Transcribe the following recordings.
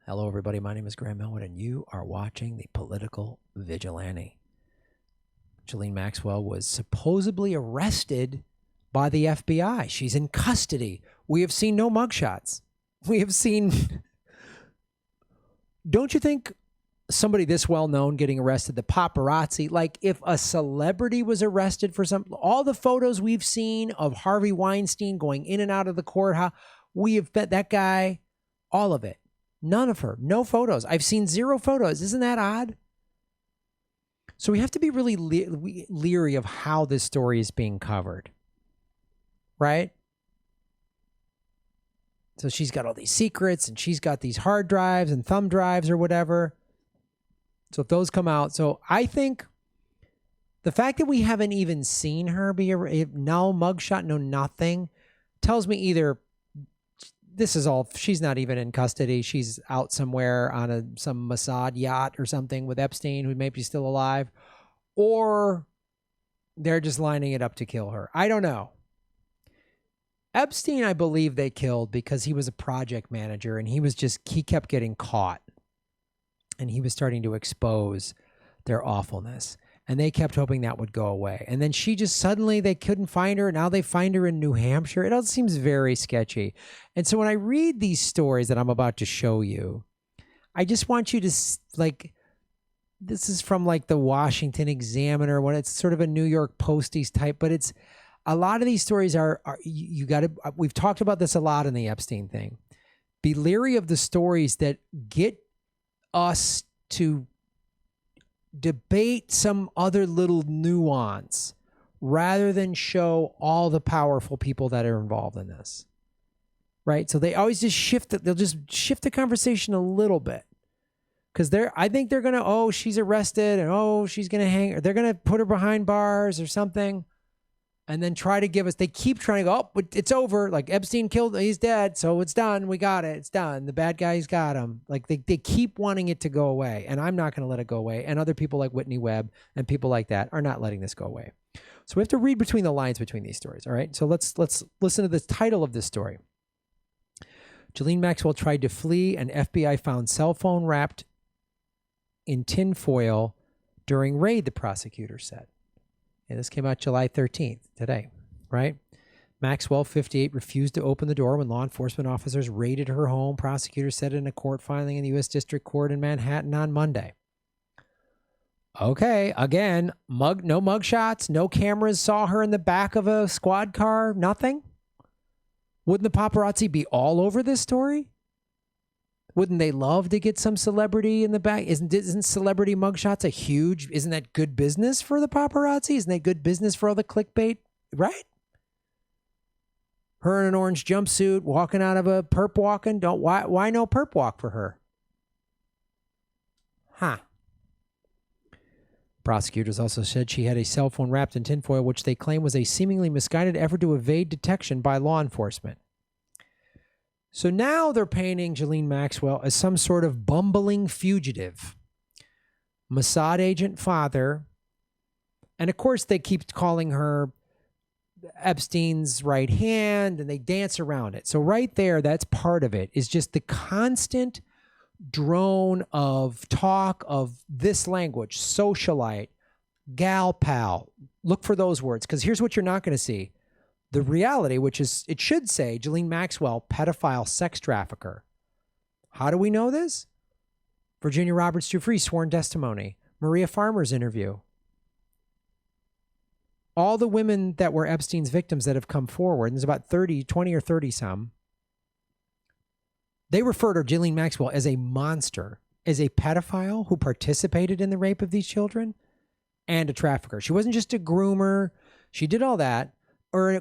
Hello, everybody. My name is Graham Elwood, and you are watching The Political Vigilante. Ghislaine Maxwell was supposedly arrested by the FBI. She's in custody. We have seen no mugshots. We have seen... Don't you think somebody this well-known getting arrested, the paparazzi, like if a celebrity was arrested for something, all the photos we've seen of Harvey Weinstein going in and out of the courthouse, we have bet that guy, all of it. None of her. No photos. I've seen zero photos. Isn't that odd? So we have to be really leery of how this story is being covered. Right? So she's got all these secrets and she's got these hard drives and thumb drives or whatever. So if those come out. So I think the fact that we haven't even seen her be no mugshot, no nothing, tells me either this is all, she's not even in custody. She's out somewhere on some Mossad yacht or something with Epstein, who may be still alive, or they're just lining it up to kill her. I don't know. Epstein, I believe they killed because he was a project manager and he kept getting caught and he was starting to expose their awfulness. And they kept hoping that would go away. And then she just suddenly, they couldn't find her. Now they find her in New Hampshire. It all seems very sketchy. And so when I read these stories that I'm about to show you, I just want you to, like, this is from like the Washington Examiner, when it's sort of a New York Posties type, but it's, a lot of these stories are you got to, we've talked about this a lot in the Epstein thing. Be leery of the stories that get us to debate some other little nuance rather than show all the powerful people that are involved in this. Right? So they always just shift it. They'll just shift the conversation a little bit. Because I think they're going to, oh, she's arrested and she's going to hang her. They're going to put her behind bars or something. And then try to give us, they keep trying to go, it's over. Like Epstein killed, he's dead. So it's done. We got it. It's done. The bad guys got him. Like they keep wanting it to go away. And I'm not going to let it go away. And other people like Whitney Webb and people like that are not letting this go away. So we have to read between the lines between these stories. All right. So let's listen to the title of this story. Ghislaine Maxwell tried to flee and FBI found cell phone wrapped in tinfoil during raid, the prosecutor said. And this came out July 13th, today, right? Maxwell, 58, refused to open the door when law enforcement officers raided her home. Prosecutors said in a court filing in the U.S. District Court in Manhattan on Monday. Okay, again, no mug shots, no cameras saw her in the back of a squad car, nothing? Wouldn't the paparazzi be all over this story? Wouldn't they love to get some celebrity in the back? Isn't celebrity mugshots isn't that good business for the paparazzi? Isn't that good business for all the clickbait? Right? Her in an orange jumpsuit, walking out of a perp walking. Why no perp walk for her? Huh. Prosecutors also said she had a cell phone wrapped in tinfoil, which they claim was a seemingly misguided effort to evade detection by law enforcement. So now they're painting Ghislaine Maxwell as some sort of bumbling fugitive, Mossad agent father. And of course, they keep calling her Epstein's right hand and they dance around it. So right there, that's part of it, is just the constant drone of talk of this language, socialite, gal pal. Look for those words, because here's what you're not going to see. The reality, which is, it should say, Ghislaine Maxwell, pedophile sex trafficker. How do we know this? Virginia Roberts Giuffre, sworn testimony. Maria Farmer's interview. All the women that were Epstein's victims that have come forward, and there's about 20 or 30 some, they refer to Ghislaine Maxwell as a monster, as a pedophile who participated in the rape of these children, and a trafficker. She wasn't just a groomer. She did all that. Or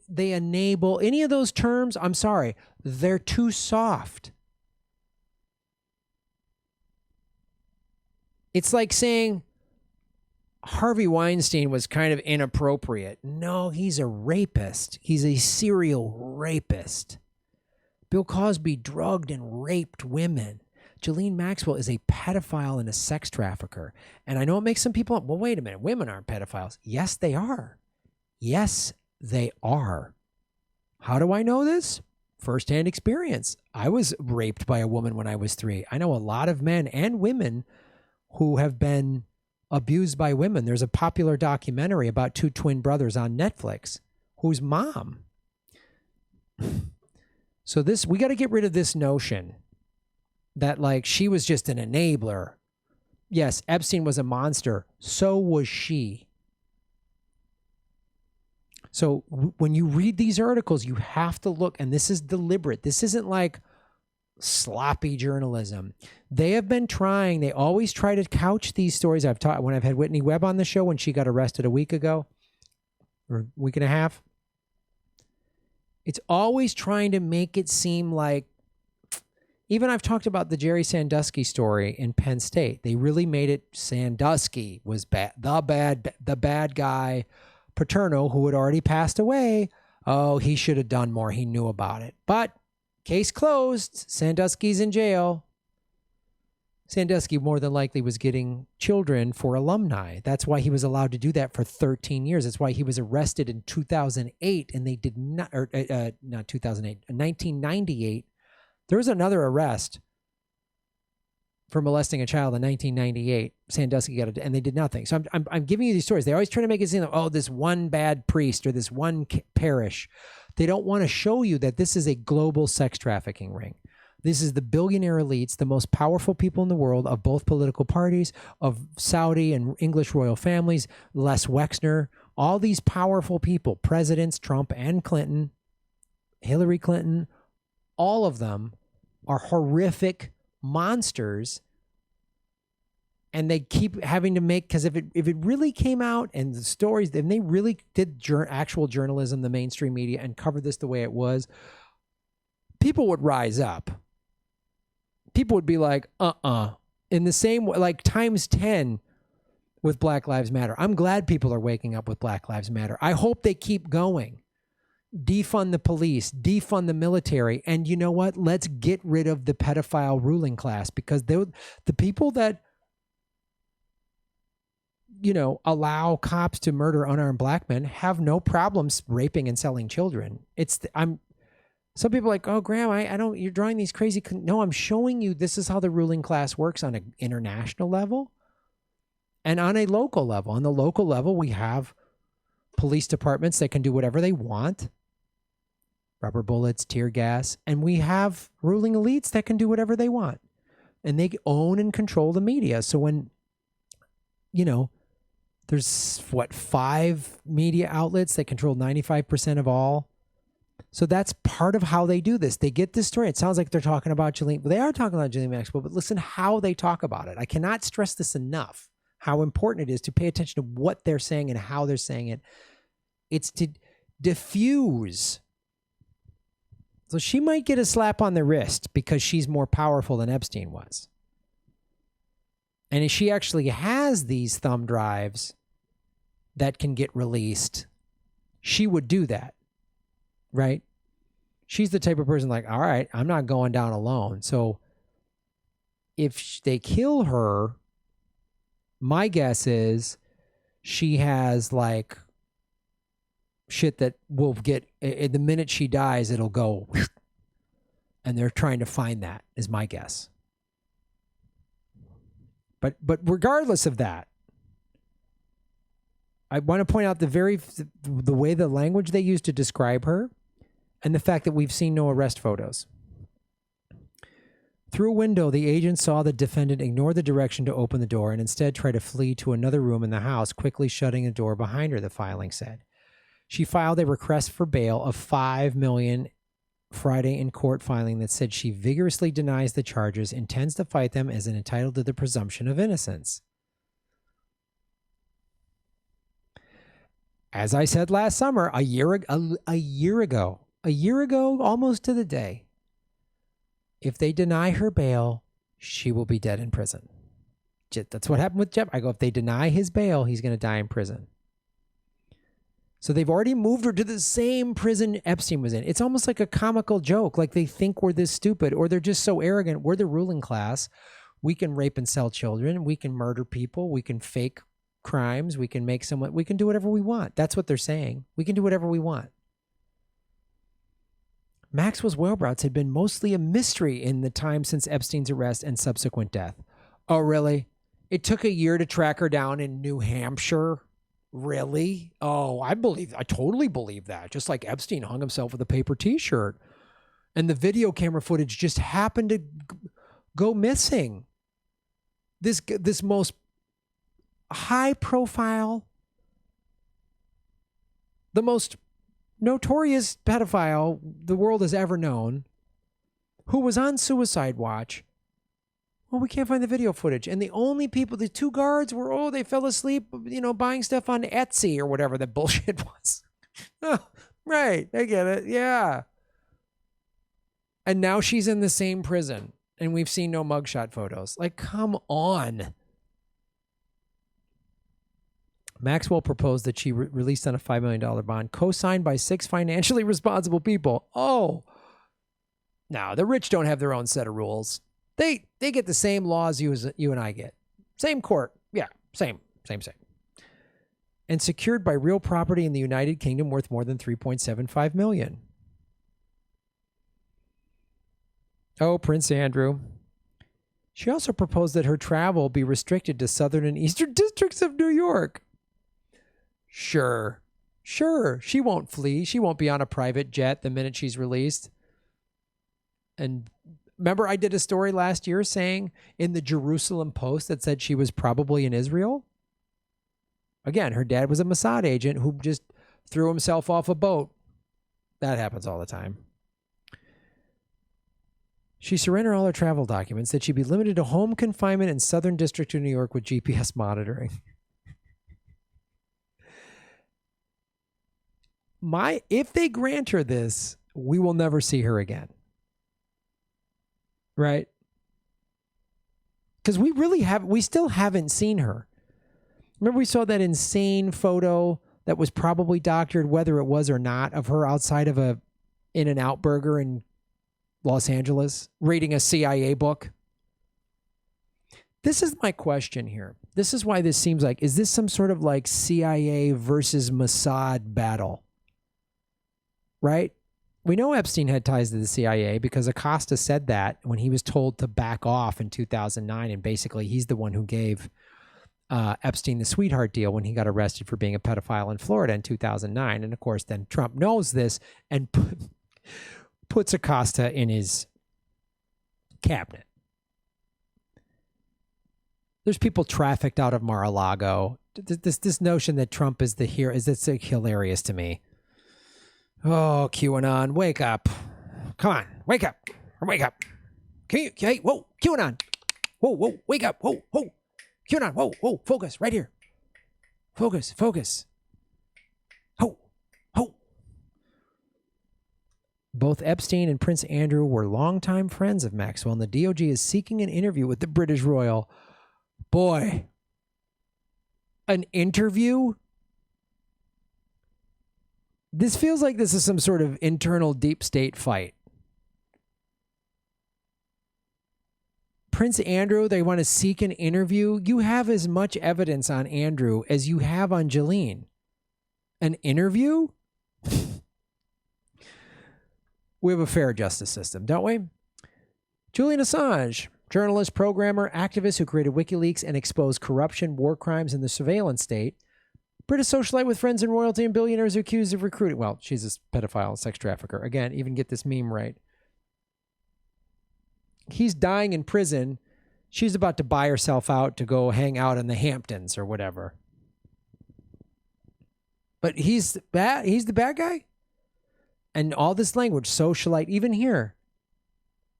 they enable any of those terms. I'm sorry, they're too soft. It's like saying Harvey Weinstein was kind of inappropriate. No, he's a rapist. He's a serial rapist. Bill Cosby drugged and raped women. Ghislaine Maxwell is a pedophile and a sex trafficker. And I know it makes some people, well, wait a minute, women aren't pedophiles. Yes, they are. Yes, they are. How do I know this? firsthand experience. I was raped by a woman when I was 3. I know a lot of men and women who have been abused by women. There's a popular documentary about 2 twin brothers on Netflix whose mom. So we got to get rid of this notion that like she was just an enabler. Yes, Epstein was a monster. So was she. So when you read these articles, you have to look, and this is deliberate. This isn't like sloppy journalism. They have been trying. They always try to couch these stories. When I've had Whitney Webb on the show when she got arrested a week ago, or a week and a half. It's always trying to make it seem like, even I've talked about the Jerry Sandusky story in Penn State. They really made it Sandusky was bad, the bad guy. Paterno, who had already passed away, oh, he should have done more. He knew about it. But case closed. Sandusky's in jail. Sandusky more than likely was getting children for alumni. That's why he was allowed to do that for 13 years. That's why he was arrested in 2008, and they did not, or not 2008, 1998. There was another arrest for molesting a child in 1998. Sandusky got it, and they did nothing. So I'm giving you these stories. They always try to make it seem like, oh, this one bad priest or this one parish. They don't want to show you that this is a global sex trafficking ring. This is the billionaire elites, the most powerful people in the world of both political parties, of Saudi and English royal families, Les Wexner, all these powerful people, presidents, Trump and Clinton, Hillary Clinton, all of them are horrific monsters, and they keep having to make, because if it really came out and the stories, then they really did actual journalism, the mainstream media, and covered this the way it was, people would rise up. People would be like, in the same way, like times 10 with Black Lives Matter. I'm glad people are waking up with Black Lives Matter. I hope they keep going. Defund the police, defund the military, and you know what? Let's get rid of the pedophile ruling class, because the people that, you know, allow cops to murder unarmed black men have no problems raping and selling children. Some people are like, oh, Graham, I don't, you're drawing these crazy. No, I'm showing you this is how the ruling class works on an international level and on a local level. On the local level, we have police departments that can do whatever they want. Rubber bullets, tear gas, and we have ruling elites that can do whatever they want. And they own and control the media. So when, you know, there's 5 media outlets that control 95% of all. So that's part of how they do this. They get this story. It sounds like they're talking about Ghislaine. Well, they are talking about Ghislaine Maxwell, but listen how they talk about it. I cannot stress this enough, how important it is to pay attention to what they're saying and how they're saying it. It's to diffuse. So she might get a slap on the wrist because she's more powerful than Epstein was. And if she actually has these thumb drives that can get released, she would do that, right? She's the type of person like, all right, I'm not going down alone. So if they kill her, my guess is she has like shit that will get, the minute she dies, it'll go, and they're trying to find that, is my guess. But regardless of that, I want to point out the way the language they use to describe her, and the fact that we've seen no arrest photos. Through a window, the agent saw the defendant ignore the direction to open the door and instead try to flee to another room in the house, quickly shutting the door behind her, the filing said. She filed a request for bail of $5 million Friday in court filing that said she vigorously denies the charges, intends to fight them, as entitled to the presumption of innocence. As I said last summer, a year ago, almost to the day, if they deny her bail, she will be dead in prison. That's what happened with Jeff. I go, if they deny his bail, he's going to die in prison. So they've already moved her to the same prison Epstein was in. It's almost like a comical joke. Like they think we're this stupid, or they're just so arrogant. We're the ruling class. We can rape and sell children. We can murder people. We can fake crimes. We can make someone, we can do whatever we want. That's what they're saying. We can do whatever we want. Maxwell's whereabouts had been mostly a mystery in the time since Epstein's arrest and subsequent death. Oh, really? It took a year to track her down in New Hampshire? Really? Oh, I totally believe that. Just like Epstein hung himself with a paper t-shirt. And the video camera footage just happened to go missing. This most high profile, the most notorious pedophile the world has ever known, who was on suicide watch. Well, we can't find the video footage. And the only people, the two guards were, they fell asleep, buying stuff on Etsy or whatever that bullshit was. Oh, right. I get it. Yeah. And now she's in the same prison and we've seen no mugshot photos. Like, come on. Maxwell proposed that she released on a $5 million bond, co-signed by 6 financially responsible people. Oh, no, the rich don't have their own set of rules. They get the same laws you and I get. Same court. Yeah, same. And secured by real property in the United Kingdom worth more than $3.75 million. Oh, Prince Andrew. She also proposed that her travel be restricted to southern and eastern districts of New York. Sure. She won't flee. She won't be on a private jet the minute she's released. And remember, I did a story last year saying in the Jerusalem Post that said she was probably in Israel? Again, her dad was a Mossad agent who just threw himself off a boat. That happens all the time. She surrendered all her travel documents, that she'd be limited to home confinement in Southern District of New York with GPS monitoring. If they grant her this, we will never see her again. Right? Because we still haven't seen her. Remember we saw that insane photo that was probably doctored, whether it was or not, of her outside of a In-N-Out burger in Los Angeles, reading a CIA book? This is my question here. This is why this seems like, is this some sort of like CIA versus Mossad battle? Right? We know Epstein had ties to the CIA because Acosta said that when he was told to back off in 2009. And basically, he's the one who gave Epstein the sweetheart deal when he got arrested for being a pedophile in Florida in 2009. And of course, then Trump knows this and puts Acosta in his cabinet. There's people trafficked out of Mar-a-Lago. This notion that Trump is the hero it's hilarious to me. Oh, QAnon, wake up. Come on, wake up. Hey, whoa, QAnon. Whoa, wake up. Whoa. QAnon, whoa, focus, right here. Focus. Ho. Both Epstein and Prince Andrew were longtime friends of Maxwell, and the DOJ is seeking an interview with the British royal. Boy, an interview? This feels like this is some sort of internal deep state fight. Prince Andrew, they want to seek an interview. You have as much evidence on Andrew as you have on Ghislaine. An interview? We have a fair justice system, don't we? Julian Assange, journalist, programmer, activist who created WikiLeaks and exposed corruption, war crimes, and the surveillance state. British socialite with friends in royalty and billionaires accused of recruiting. Well, she's a pedophile, sex trafficker. Again, even get this meme right. He's dying in prison. She's about to buy herself out to go hang out in the Hamptons or whatever. But he's the bad guy? And all this language, socialite, even here,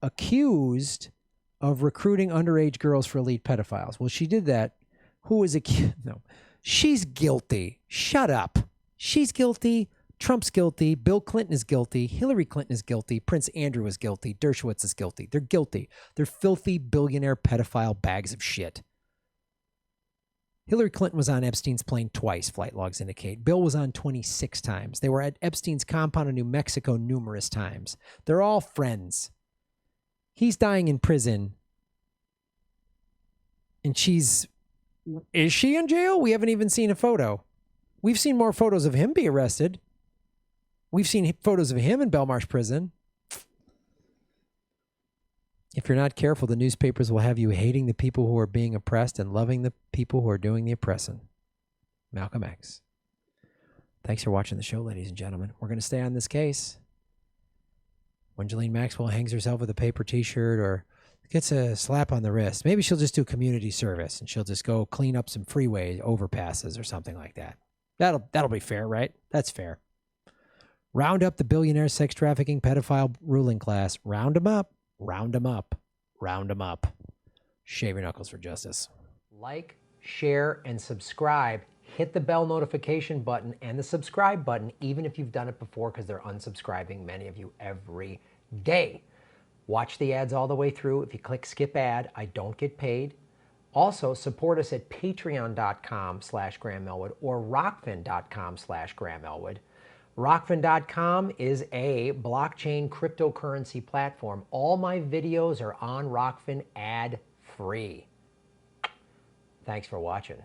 accused of recruiting underage girls for elite pedophiles. Well, she did that. Who was accused? No. She's guilty. Shut up. She's guilty. Trump's guilty. Bill Clinton is guilty. Hillary Clinton is guilty. Prince Andrew is guilty. Dershowitz is guilty. They're guilty. They're filthy billionaire pedophile bags of shit. Hillary Clinton was on Epstein's plane twice, flight logs indicate. Bill was on 26 times. They were at Epstein's compound in New Mexico numerous times. They're all friends. He's dying in prison. And is she in jail? We haven't even seen a photo. We've seen more photos of him be arrested. We've seen photos of him in Belmarsh prison. If you're not careful, the newspapers will have you hating the people who are being oppressed and loving the people who are doing the oppressing. Malcolm X. Thanks for watching the show, ladies and gentlemen. We're going to stay on this case. When Ghislaine Maxwell hangs herself with a paper t-shirt or gets a slap on the wrist, maybe she'll just do community service and she'll just go clean up some freeway overpasses or something like that. That'll be fair, right? That's fair. Round up the billionaire sex trafficking pedophile ruling class. Round them up. Round them up. Round them up. Shave your knuckles for justice. Like, share, and subscribe. Hit the bell notification button and the subscribe button, even if you've done it before, because they're unsubscribing, many of you, every day. Watch the ads all the way through. If you click skip ad, I don't get paid. Also, support us at patreon.com/Graham Elwood or rockfin.com/Graham Elwood. Rockfin.com is a blockchain cryptocurrency platform. All my videos are on Rockfin ad-free. Thanks for watching.